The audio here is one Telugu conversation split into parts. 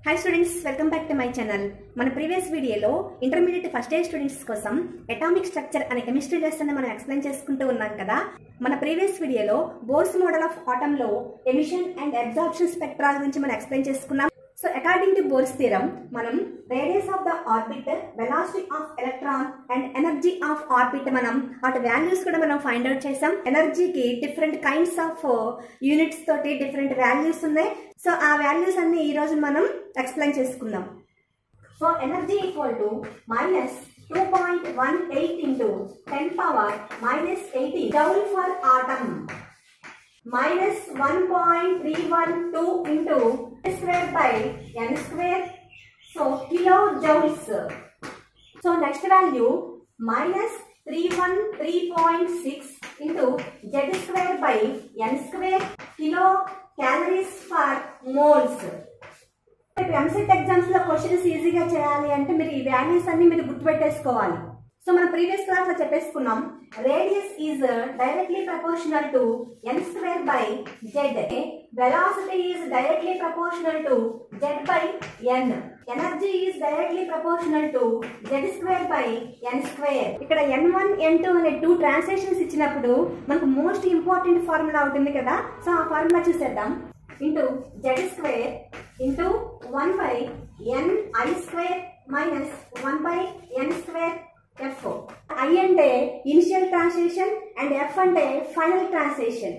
Hi students, welcome back to my channel. మన ప్రీవియస్ వీడియోలో ఇంటర్మీడియట్ ఫస్ట్ ఇయర్ స్టూడెంట్స్ కోసం అటామిక్ స్ట్రక్చర్ అనే కెమిస్ట్రీ లెసన్ మనం ఎక్స్ప్లెయిన్ చేసుకుంటూ ఉన్నాం కదా. మన ప్రీవియస్ వీడియోలో బోర్స్ మోడల్ ఆఫ్ ఆటమ్ లో ఎమిషన్ అండ్ అబ్జార్ప్షన్ స్పెక్ట్రా గురించి మనం ఎక్స్ప్లెయిన్ చేసుకున్నాం. So according to Bohr's theorem మనం radius of the orbit, velocity of electron and energy of orbit మనం వాటి వాల్యూస్ కూడా మనం ఫైండ్ అవుట్ చేసాం. ఎనర్జీకి డిఫరెంట్ కైండ్స్ ఆఫ్ యూనిట్స్ తోటి డిఫరెంట్ వాల్యూస్ ఉన్నాయి. సో ఆ వాల్యూస్ అన్ని ఈ రోజు మనం ఎక్స్ప్లెయిన్ చేసుకుందాం. So energy equal to minus 2.18 into 10 power minus 80 joule for atom, minus 1.312 into square by n square, so kilojoules. So next value minus 313.6 into z square by n square kilocalories for moles. EAMCET exams లో క్వశ్చన్స్ ఈజీగా చేయాలి అంటే మీరు ఈ వాల్యూస్ అన్ని మీరు గుర్తుపెట్టేసుకోవాలి. సో మనం ప్రీవియస్ క్లాస్ లో చెప్పేసుకున్నాం, radius is directly proportional to n square by z, velocity is directly proportional to z by n, energy is directly proportional to z square by n square. ఇక్కడ n1 n2 అనే 2 ట్రాన్స్లేషన్స్ ఇచ్చినప్పుడు మనకు మోస్ట్ ఇంపార్టెంట్ ఫార్ములా ఉంటుంది కదా. సో ఆ ఫార్ములా చూసేద్దాం. Into z square into 1 by n I square minus 1 by n square f. I అంటే ఇనిషియల్ ట్రాన్స్లేషన్ అండ్ f అంటే ఫైనల్ ట్రాన్స్లేషన్.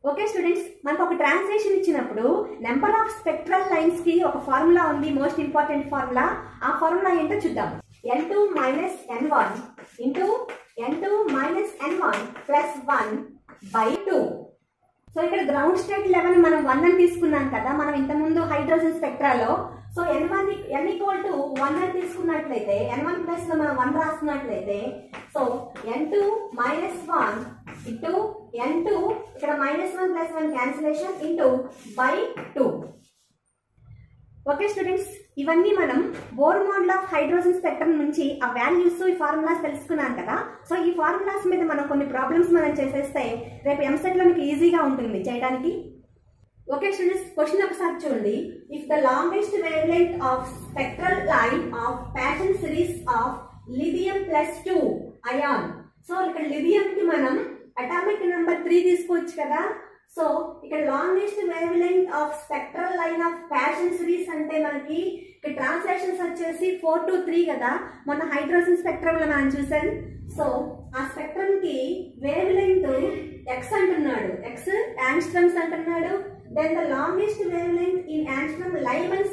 ఓకే స్టూడెంట్స్, మనకు ఒక ట్రాన్స్లేషన్ ఇచ్చినప్పుడు నెంబర్ ఆఫ్ స్పెక్ట్రల్ లైన్స్ కి ఒక ఫార్ములా ఉంది, మోస్ట్ ఇంపార్టెంట్ ఫార్ములా. ఆ ఫార్ములా ఏంటో చూద్దాం. n2 minus n1 into n2 minus n1 plus 1 by 2. So ఇక్కడ గ్రౌండ్ స్టేట్ లెవెల్ మనం 1 అని తీసుకున్నాం కదా మనం ఇంతకుముందు హైడ్రోజన్ స్పెక్ట్రాలో. సో n ఈక్వల్ టు 1 అని తీసుకున్నట్లయితే n1 ప్లస్ లో మనం 1 రాసుకున్నట్లయితే so n2 minus 1 into n2 ఇక్కడ minus 1 plus 1 cancellation into by 2. Okay students, ఇవన్నీ మనం Bohr model of hydrogen spectrum నుంచి ఆ వాల్యూస్ ఈ ఫార్ములాస్ తెలుసుకున్నాం కదా. సో ఈ ఫార్ములాస్ మీద మనం కొన్ని ప్రాబ్లమ్స్ మనం చేసేస్తే రేపు ఎంసెట్ లో మీకు ఈజీగా ఉంటుంది చేయడానికి. ఓకే స్టూడెంట్స్, క్వశ్చన్ ఒకసారి చూడండి. If the longest wavelength of spectral line of pattern series of lithium plus 2 ion. So ఇక్కడ లిథియం కి మనం అటామిక్ నెంబర్ 3 తీసుకోవచ్చు కదా. సో ఇక్కడ longest wavelength of spectral line of pattern series అంటే మనకి ఇక్కడ ట్రాన్స్లేషన్స్ వచ్చేసి 4 to 3 కదా మొన్న హైడ్రోజన్ స్పెక్ట్రమ్ లో మనం చూసాం. సో ఆ స్పెక్ట్రమ్ కి వేవ్ లెంగ్త్ x అంటున్నాడు, x యాంగ్స్ట్రమ్స్ అంటున్నాడు. Then the longest wavelength in angstrom లైమన్స్